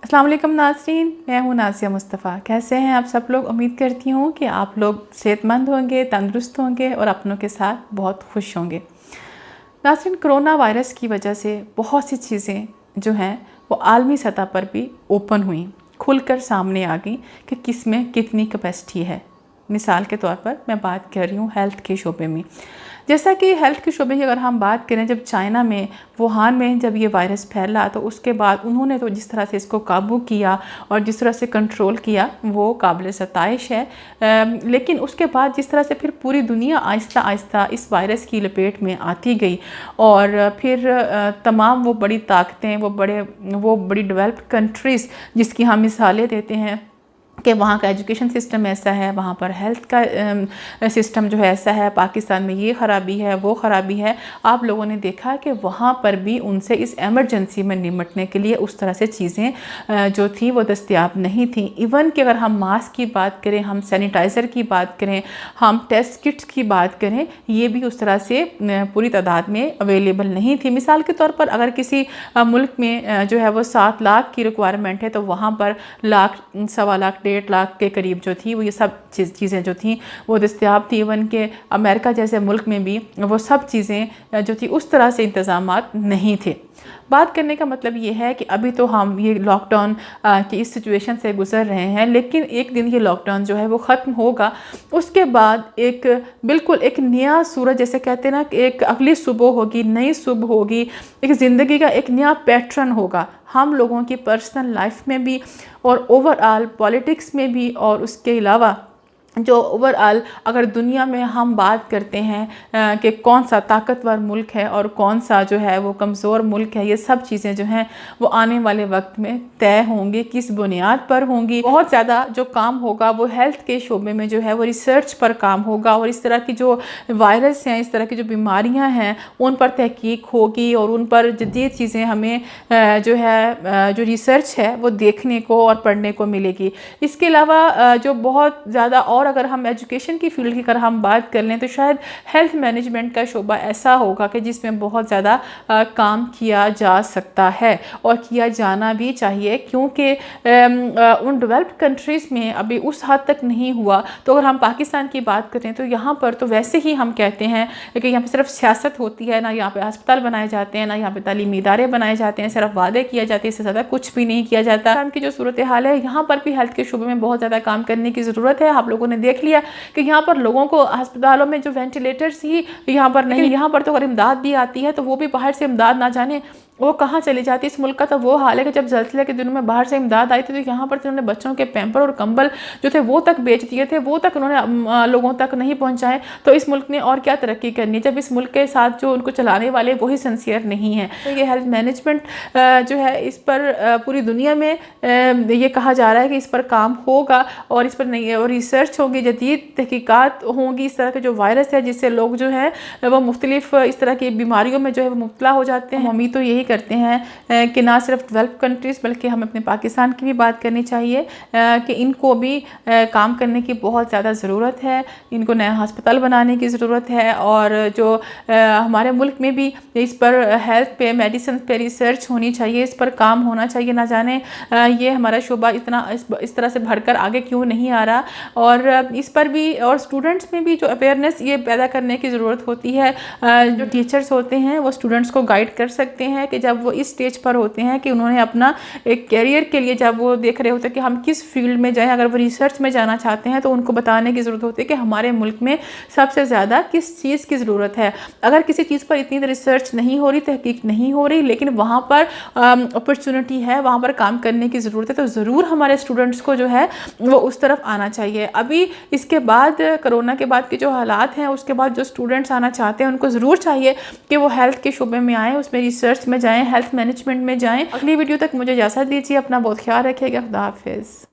अस्सलाम वालेकुम नाज़रीन, मैं हूँ नाज़िया मुस्तफ़ा। कैसे हैं आप सब लोग? उम्मीद करती हूँ कि आप लोग सेहतमंद होंगे, तंदुरुस्त होंगे और अपनों के साथ बहुत खुश होंगे। नाज़रीन, कोरोना वायरस की वजह से बहुत सी चीज़ें जो हैं वो आलमी सतह पर भी ओपन हुई, खुलकर सामने आ गई कि किस में कितनी कैपेसिटी है। मिसाल के तौर पर मैं बात कर रही हूँ हेल्थ के शोबे में। जैसा कि हेल्थ के शोबे की अगर हम बात करें, जब चाइना में वुहान में जब ये वायरस फैला तो उसके बाद उन्होंने तो जिस तरह से इसको काबू किया और जिस तरह से कंट्रोल किया वो काबिल सताइश है। लेकिन उसके बाद जिस तरह से फिर पूरी दुनिया आहिस्ता आहिस्ता इस वायरस की लपेट में आती गई और फिर तमाम वो बड़ी ताकतें, वो बड़ी डेवलप्ड कंट्रीज़ जिसकी हम मिसालें देते हैं कि वहाँ का एजुकेशन सिस्टम ऐसा है, वहाँ पर हेल्थ का सिस्टम जो है ऐसा है, पाकिस्तान में ये ख़राबी है, वो ख़राबी है। आप लोगों ने देखा कि वहाँ पर भी उनसे इस एमरजेंसी में निपटने के लिए उस तरह से चीज़ें जो थी वो दस्तयाब नहीं थी। इवन कि अगर हम मास्क की बात करें, हम सैनिटाइज़र की बात करें, हम टेस्ट किट्स की बात करें, ये भी उस तरह से पूरी तादाद में अवेलेबल नहीं थी। मिसाल के तौर पर अगर किसी मुल्क में जो है वो 7 लाख की रिक्वायरमेंट है तो वहाँ पर लाख, सवा लाख, 1.5 लाख के करीब जो थी वो ये सब चीज़ें जो थी वो दस्तयाब थी। इवन के अमेरिका जैसे मुल्क में भी वो सब चीज़ें जो थी उस तरह से इंतज़ामात नहीं थे। बात करने का मतलब ये है कि अभी तो हम ये लॉकडाउन की इस सिचुएशन से गुज़र रहे हैं, लेकिन एक दिन ये लॉकडाउन जो है वो ख़त्म होगा। उसके बाद बिल्कुल एक नया सूरज, जैसे कहते हैं ना, कि एक अगली सुबह होगी, नई सुबह होगी, एक ज़िंदगी का एक नया पैटर्न होगा हम लोगों की पर्सनल लाइफ में भी और ओवरऑल पॉलिटिक्स में भी। और उसके अलावा जो ओवरऑल अगर दुनिया में हम बात करते हैं कि कौन सा ताकतवर मुल्क है और कौन सा जो है वो कमज़ोर मुल्क है, ये सब चीज़ें जो हैं वो आने वाले वक्त में तय होंगी, किस बुनियाद पर होंगी। बहुत ज़्यादा जो काम होगा वो हेल्थ के शोबे में जो है वो रिसर्च पर काम होगा और इस तरह की जो वायरस हैं, इस तरह की जो बीमारियाँ हैं उन पर तहकीक होगी और उन पर जदीद चीज़ें हमें जो है जो रिसर्च है वो देखने को और पढ़ने को मिलेगी। इसके अलावा जो बहुत ज़्यादा, और अगर हम एजुकेशन की फील्ड की अगर हम बात कर लें तो शायद हेल्थ मैनेजमेंट का शोबा ऐसा होगा कि जिसमें बहुत ज़्यादा काम किया जा सकता है और किया जाना भी चाहिए, क्योंकि उन डेवलप्ड कंट्रीज़ में अभी उस हद तक नहीं हुआ। तो अगर हम पाकिस्तान की बात करें तो यहाँ पर तो वैसे ही हम कहते हैं कि यहाँ पर सिर्फ सियासत होती है, ना यहाँ पर अस्पताल बनाए जाते हैं, ना यहाँ पर तालीमी इदारे बनाए जाते हैं, सिर्फ वादे किए जाते हैं, इससे ज़्यादा कुछ भी नहीं किया जाता। की जो सूरत हाल है यहाँ पर भी हेल्थ के शोबे में बहुत ज़्यादा काम करने की ज़रूरत है। आप लोगों ने देख लिया कि यहाँ पर लोगों को अस्पतालों में जो वेंटिलेटर्स ही यहाँ पर नहीं, यहाँ पर तो अगर इमदाद भी आती है तो वो भी बाहर से इमदाद ना जाने वो कहाँ चली जाती है। इस मुल्क का तो वो हाल है कि जब ज़ल्ज़ले के दिनों में बाहर से इमदाद आई थी तो यहाँ पर उन्होंने बच्चों के पैम्पर और कंबल जो थे वो तक बेच दिए थे, वो तक उन्होंने लोगों तक नहीं पहुँचाए। तो इस मुल्क ने और क्या तरक्की करनी है जब इस मुल्क के साथ जो उनको चलाने वाले वही सिंसियर नहीं है। तो ये हेल्थ मैनेजमेंट जो है इस पर पूरी दुनिया में ये कहा जा रहा है कि इस पर काम होगा और इस पर नहीं और रिसर्च होगी, जदीद तहकीकात होंगी। इस तरह के जो वायरस है जिससे लोग जो है वो मुख्तलिफ इस तरह की बीमारियों में जो है वो मुब्तला हो जाते हैं। उम्मीद तो यही करते हैं कि ना सिर्फ डेवलप कंट्रीज़ बल्कि हम अपने पाकिस्तान की भी बात करनी चाहिए कि इनको भी काम करने की बहुत ज़्यादा ज़रूरत है। इनको नया हस्पताल बनाने की ज़रूरत है और जो हमारे मुल्क में भी इस पर हेल्थ पे, मेडिसिन पे रिसर्च होनी चाहिए, इस पर काम होना चाहिए। ना जाने ये हमारा शोबा इतना इस तरह से बढ़कर आगे क्यों नहीं आ रहा। और इस पर भी और स्टूडेंट्स में भी जो अवेयरनेस ये पैदा करने की ज़रूरत होती है। जो टीचर्स होते हैं वो स्टूडेंट्स को गाइड कर सकते हैं कि जब वो इस स्टेज पर होते हैं कि उन्होंने अपना एक कैरियर के लिए जब वो देख रहे होते हैं कि हम किस फील्ड में जाएं, अगर वो रिसर्च में जाना चाहते हैं तो उनको बताने की ज़रूरत होती है कि हमारे मुल्क में सबसे ज़्यादा किस चीज़ की ज़रूरत है। अगर किसी चीज़ पर इतनी रिसर्च नहीं हो रही, तहकीक नहीं हो रही, लेकिन वहाँ पर अपॉर्चुनिटी है, वहाँ पर काम करने की ज़रूरत है, तो ज़रूर हमारे स्टूडेंट्स को जो है वो उस तरफ आना चाहिए। अभी इसके बाद कोरोना के बाद के जो हालात हैं उसके बाद जो स्टूडेंट्स आना चाहते हैं उनको ज़रूर चाहिए कि वो हेल्थ के शोबे में आएँ, उसमें रिसर्च में जाएँ, हेल्थ मैनेजमेंट में जाएँ। अगली वीडियो तक मुझे इजाज़त दीजिए। अपना बहुत ख्याल रखिएगा। खुदा हाफिज़।